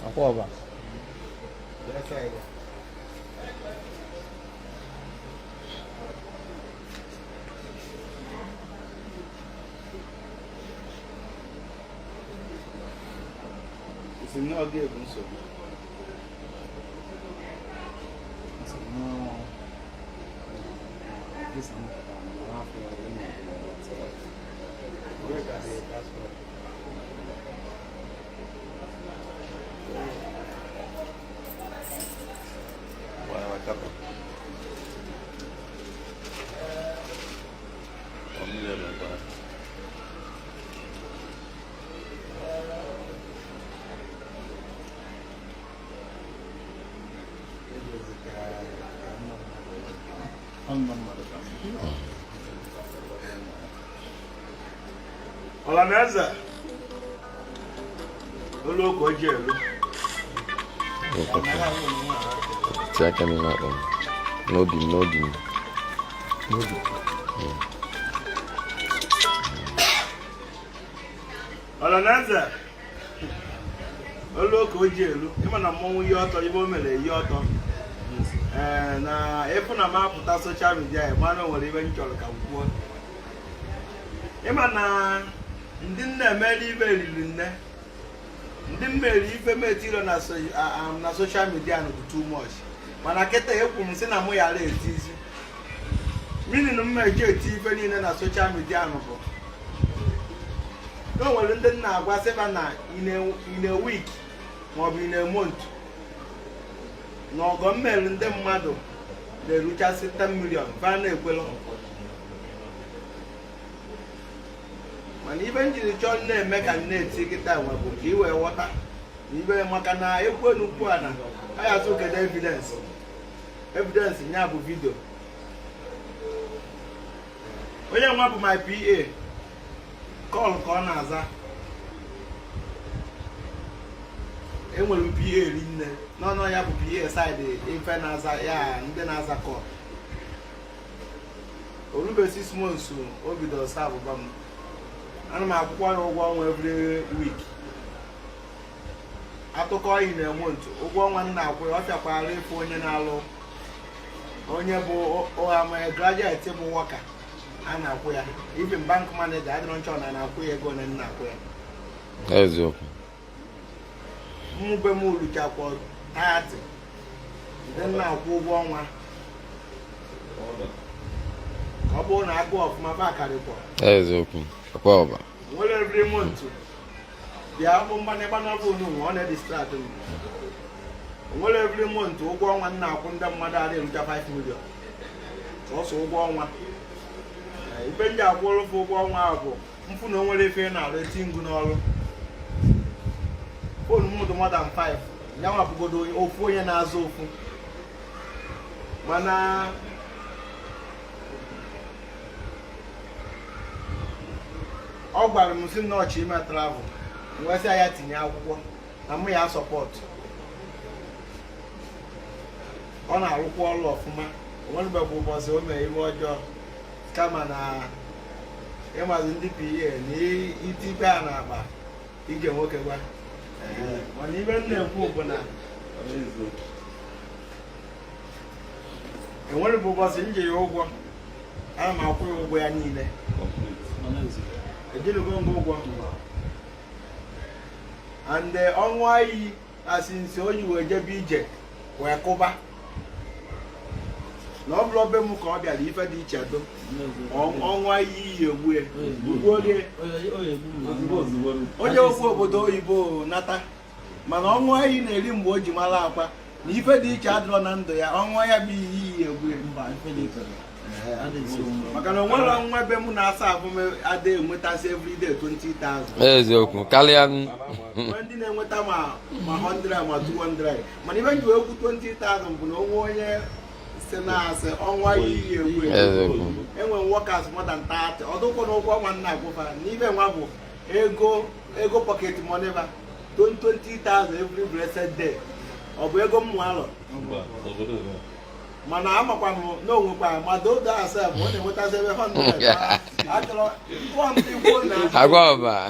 Akwa Oba. It's not given so. This one. Olaneza. Oloko jelu. Check me out. No dim. Olaneza. Oloko jelu. Ima na monwu yi oto, ibo mele yi oto. Na efu na mapụta social media mana nwere ibe nchọrọ ka kwuo. Ịma na ndị nne emere ibe riri nne. Ndị mmeri ife metiro na social media no too much. Mana kete ekwu m sị na mụ yara etizi. Meaning mmeje eti ife niile na social media no bụ. No nwere ndị nna agwa sịba na in a week maọbụ in a month. N'ọgọ mmeri ndị mmadụ na-eruchasị 10 million fa na-ekwelo. Mana ibe njiri chọọ na-eme ka na-eti kịta nwa bụ ka i wee ghọta ibe maka na ekwu n'ukwu a na aya azụ kedu evidence nya bụ vidio. Onye nwa bụ my PA call ka ọ na-aza. Enwere m PA rinne n'ọnụ ya bụ PA side ife na-aza ya ndị na-aza call. Orube 6 months o bidoro sa abụba m. Ana m akwụkwọ ya ụgwọ ọnwa every week. Atụkọ yi na month ụgwọ ọnwa nna akwụ ọ fịakwara ịfụ onye na-alụ onye bụ ọha graduate bụ worker a na-akwụ ya. Even bank manager adịrọ nchọ na-akwụ ya ego na nna akwụ ya. Eziokwu. Mmube m uluchakwa 30 ndị nna akwụ ụgwọ ọnwa. Ọ bụrụ na agụ ọfụma ba karịkwa. Eziokwu. Akwa Oba. Well, every month, the album money on a distract. Well, every month, go one now, mother 5 million. Also, go on. If you are world for 1 hour, you know what if you're not letting go. More than 5. Now I go to 4 years old. Mana. Ọ gwara m sị na ọchị ime travel wee sị ya tinye akwụkwọ na mụ ya support. Ọ na-arụkwa ọrụ ọfụma. Onwere bụ ụbọchị o mere iwe ọjọọ kama na ịmazi ndị PA na itipe a na-akpa ige nwoke gwa. Mana ibe m na-ekwu bụ na enwere bụ ụbọchị m ji ya ụgwọ ana m akwụ ya ụgwọ ya niile. And the onwai as in so you were jebije were cover. No problem ko bia li fe di chedo. Onwai yewe. Oje okwu obodo oyibo nata. Mana onwai na-eri mgbe o ji mara akwa. Na ife dị iche adịrọ na ndụ ya, ọnwa ya bụ iyi egwu mba ife dị iche. Maka na onwere nwa ebe m na-asa ahụ m ada enwetasị everyday 20,000. Eziokwu karịa ndị na-enweta ma 100 ma 200. Mana ibe nji ekwu 20,000 bụ na onwe onye si na-asị ọnwa iyi egwu. Enwe workers more than 30. Ọdụkwa na ụgwọ ọnwa nna agwụfa n'ibe nwa bụ ego pocket money ba 20,000 every blessed day. Ọ bụ ego m alọ. Mana amakwa m na onwekwa ma do da asem ọ na-enweta 700. Akwa ọba.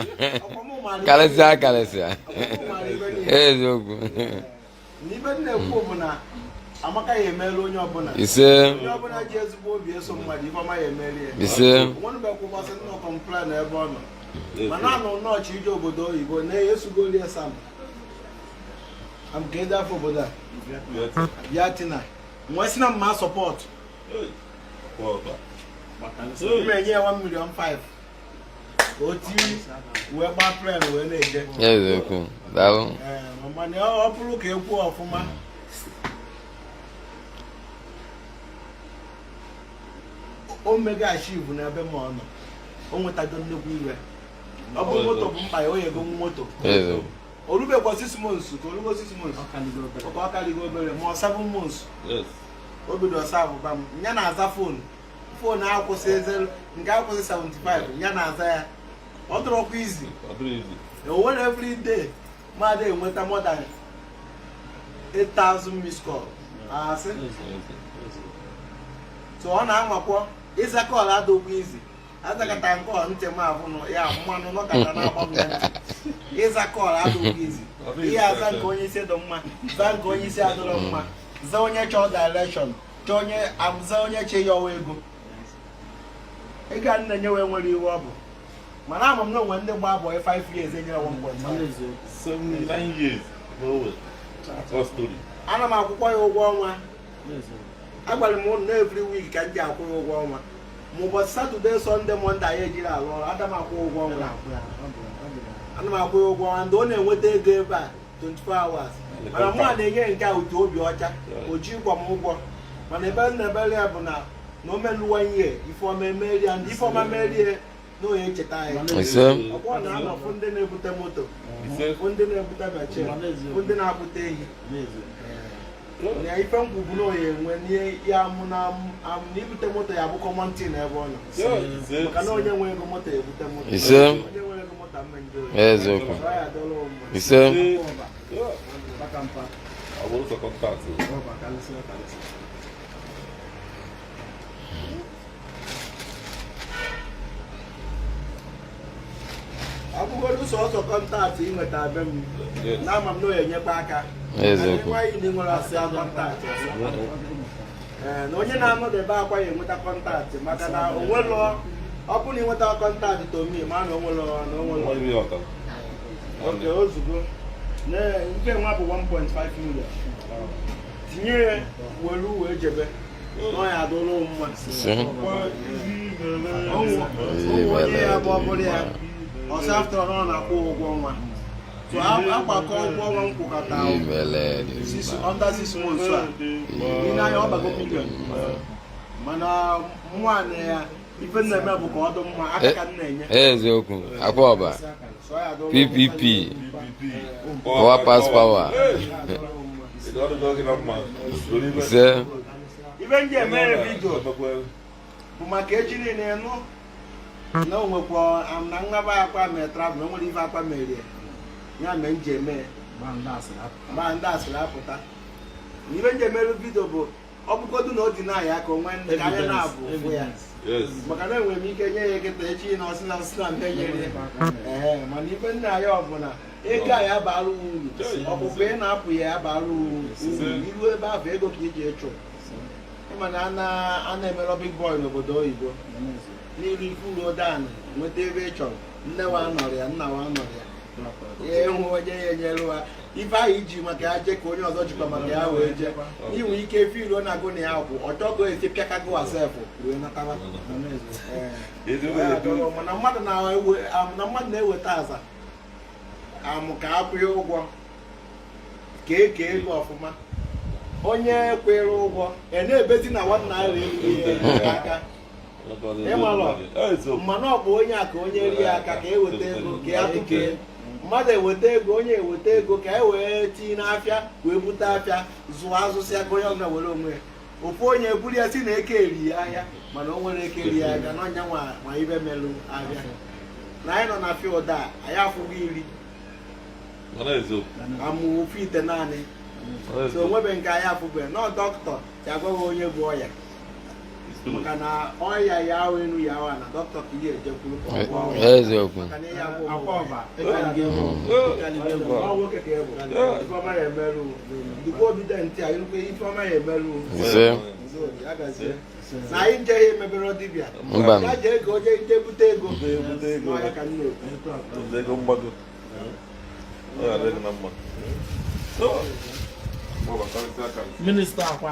Kalịsịa. Eziokwu. N'ibe na-ekwu bụ na amaka ya emelu onye ọbụla. Ise. Onye ọbụla ji ezigbo obi eso mmadụ ife ọma ya emeli ya. Ise. Nwanne bụ ekwukwasị nnọọ kọmplan ebe ọ nọ. Mana anọ nọọchị ije obodo oyibo na-esugoli ya sam. Nke ede afọ obodo a. Biatina. Nwa si na mma sọpọt. M enye ya 1.5 million. Oti wee gba plan wee na-eje. Eziokwu. Daalụ. Mana ọ bụrụ ka ekwu ọfụma. O mega achieve na ebe ma ọ nọ. O nwetago nnukwu iwe. Ọ bụ moto bụ mkpa ya o yego moto. Orubekwa 6 months ka orugo 6 months. Ọ kaligo obere ma 7 months. O bido ọsabụba m ya na-aza fon akwụsị ezelu nke akwụsị 75 ya na-aza ya ọ dụrọkwa izi o nwere every day mmadụ enweta more than 8,000 missed call asị so ọ na-anwakwọ ịza kọl adịkwa izi azakata nke ntị m abụ ya mmanụ nọkata na-agba m ya ntị ịza kọl adịkwa izi ihe aza nke onye isi dị mma za nke onye isi adịrọ mma za onye chọọ direction chọọ onye amụza onye che ya ọwa ego ịga nna nye wee nwere iwe ọ bụ mana ama m na onwe ndị gba abụọ 5 years enyere 7 years ana m akwụkwọ ya ụgwọ ọnwa agwara m ụnụ na every week ka m ji akwụ ya ụgwọ ọnwa ma ụbọchị Satọde Sọnde Mọnde anyị ejiri alụ ọrụ ada m akwụ ụgwọ ọnwa ana m akwụ ya ụgwọ ọnwa ndị ọ na-enweta ego ebe a 24 hours mana mụ a na-enye nke a uche obi ọcha o ji ịgwa m ụgwọ mana ebe m na-ebere ya bụ na omeluwa ihe ifeọma emerie ndị ifeọma merie na onye echeta anyị ọkwọ na anọfụ ndị na-ebute moto fụ ndị na-ebute bache fụ ndị na-akpụta ehi na ife nkwụ bụ na onye enwe n'ihe ya amụ na ibute moto ya bụ kọmọnti na ebe ọ nọ maka na onye nwe ego moto ebute moto onye nwe ego moto ama nje Eziokwu. Ise. abụgodu sọsọ kọntaktị ịnweta be m na-ama m na onye enyekwa aka Eziokwu. nwaanyị ndị nwere asị kọntaktị na onye na-anọdebe akwa ya enweta kọntaktị maka na onwelọ ọ bụ na ịnweta kọntaktị tomi ma na onwelọ oge ozugbo nke nwa bụ 1.5 million tinye ya were uwe jebe n'ọya adụrụ mma onye ya bụ ọbụrụ ya ọsọ after ọ na-akwụ ụgwọ ọnwa so agbakọ ụgwọ ọnwa nkwụkọta under 6 months a ị na-anya ọbago million mana nwaanyị ya ife na-eme bụ ka ọ dị mma aka ka m na-enye Eziokwu. Akwa ọba. PPP. Power pass power. Ise. ife ndị emere vidio bụ maka echi niile nụ na onwekwa na nwaba akwa mere travel na nwere ife akwa merie ya mee nji eme ma ndị asịrị apụta ife nji emere vidio bụ ọ bụgodu na o dị na-aya aka onwe ndị ka anya na-abụ ụfụ ya maka na enwere m ike nye ya eketa echi na ọsị na mbe nyere mana ife nna ya ọbụla ego a ya bara uru ọpụpụ ị na-apụ ya bara uru iru ebe ahụ ego ka iji echụ ịmana a na-emere big boy n'obodo oyibo n'iru ife uru odanị nweta ebe ị chọrọ nne wa nọrọ ya nna wa nọrọ ya ịhụ onye ya enyere ha ife ahụ iji maka ya jee ka onye ọzọ jikwa maka ya wee jee inwe ike ife iro na-agụ na ya bụ ọchọgo esi pịakago asefụ wee nataba mana mmadụ na-eweta aza amụ ka akwụghị ụgwọ ka eke ego ọfụma onye kwere ụgwọ na-ebezi na $1 aka ịmalụ mmanụ ọ bụ onye a ka onye rie aka ka eweta ego ka ya tụkee mmadụ eweta ego onye eweta ego ka e wee tinye n'afịa wee bute afịa zụọ azụsịa ka onye ọbụla were onwe ya ofu onye buru ya si na eke eri ya ahịa mana o nwere eke eri ya ahịa na ọnya nwa ibe melụ ahịa na anyị nọ na field a anyị afụghị iri amụ ofu ite naanị so onwebe nke anyị afụbe nọ dọkịta ya agwaghị onye bụ ọya maka na ọya ya ahụ enu ya ahụ na dọkịta ka ihe ejekwuru eziokwu nwoke ka ebu ifeọma ya emerụ dịkwa obido ntị a irukwe ifeọma ya emerụ na anyị njeghị emebere dibịa ya jee ego oje ije bute ego n'ọya ka nna ego mgbago ọ ya adịghị na mma minista akwa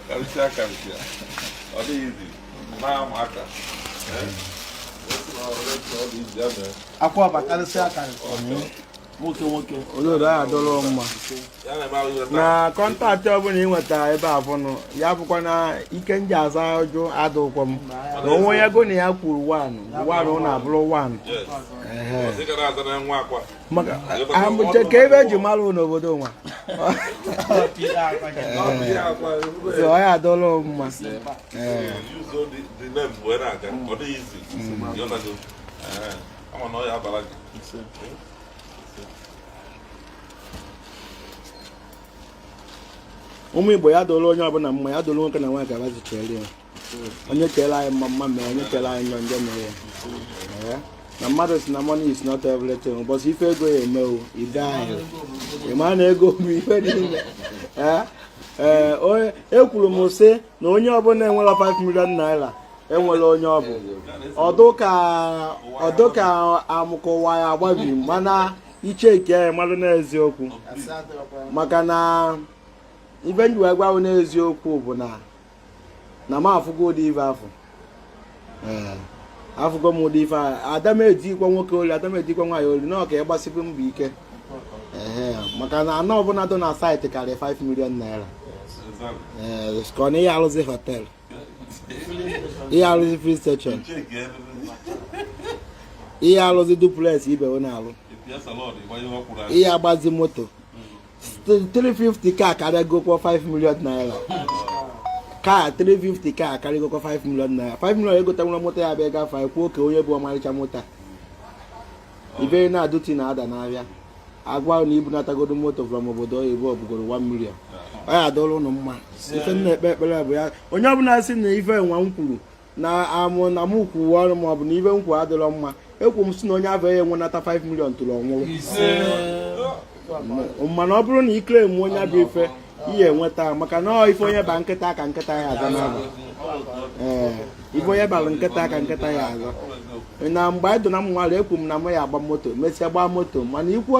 karịsịa karịsịa ọ dịghị izi na-ama aka akwa ọba karịsịa karịsịa nwoke obodo a adọrọ mma na kọntaktị ọbụla ị nweta ebe a fụnụ ya bụkwa na ike nji aza ọjụ adụkwa m na onwe ya go na ya kwuru 1 na abụrụ 1 maka ka ebe eji marụ n'obodo nwa ọ ya adọrọ mma ụmụ Igbo ya dolo onye ọbụla mma ya dolo nwoke na nwaanyị ka abazicheri ya onye chere anyị mma mee onye chere anyị njọ njọ mee ya na mmadụ si na money is not everything ụbọchị ife ego ya emewo ide anyị ịma na ego bụ ife niile ekwuru m sị na onye ọbụla enwere 5 million naira enwere onye ọ bụ ọdụ ka amụkọwa ya agbabi mana iche ike ya mmadụ n'eziokwu maka na ibe nji wee gwa n'eziokwu bụ na m afụgo ụdị ife afọ afụgo m ụdị ife adamejikwa nwoke oli adamejikwa nwaanyị oli na ọka ịgbasipụ mbọ ike maka na anọ ọbụla dị na saịtị karịa 5 million naira ka na ihe arụzi hotel ihe arụzi free station ihe arụzi duplex ibe ọ na-alụ ihe agbazi moto 350 ka akarịgokwa 5 million naira ka 350 ka akarịgokwa 5 million naira 5 million egota nwere moto ya bịa gafe kwuo ka onye bụ ọmarịcha moto ibe na-adụti na ada n'ahịa agwa na ibunatagodo moto from obodo oyibo ọbụgoro 1 million ọ ya adọrọ ụnụ mma ife m na-ekpe ekpere bụ ya onye ọbụla sị na ife nwa m kwuru na amụ na m kwuwe ọrụ ma ọ bụ na ife m kwuru adịrọ mma ekwu m sị na onye afọ ya enwenata 5 million tụrụ ọnwụrụ mana ọ bụrụ na ikele m onye bụ ife ihe enweta maka na ife onye ba nkịta ka nkịta ya aza n'abụ ife onye bara nkịta ka nkịta ya aza na mgbe anyị dụ na m nwara ekwu m na m ya agba moto mesịa gbaa moto mana ikwu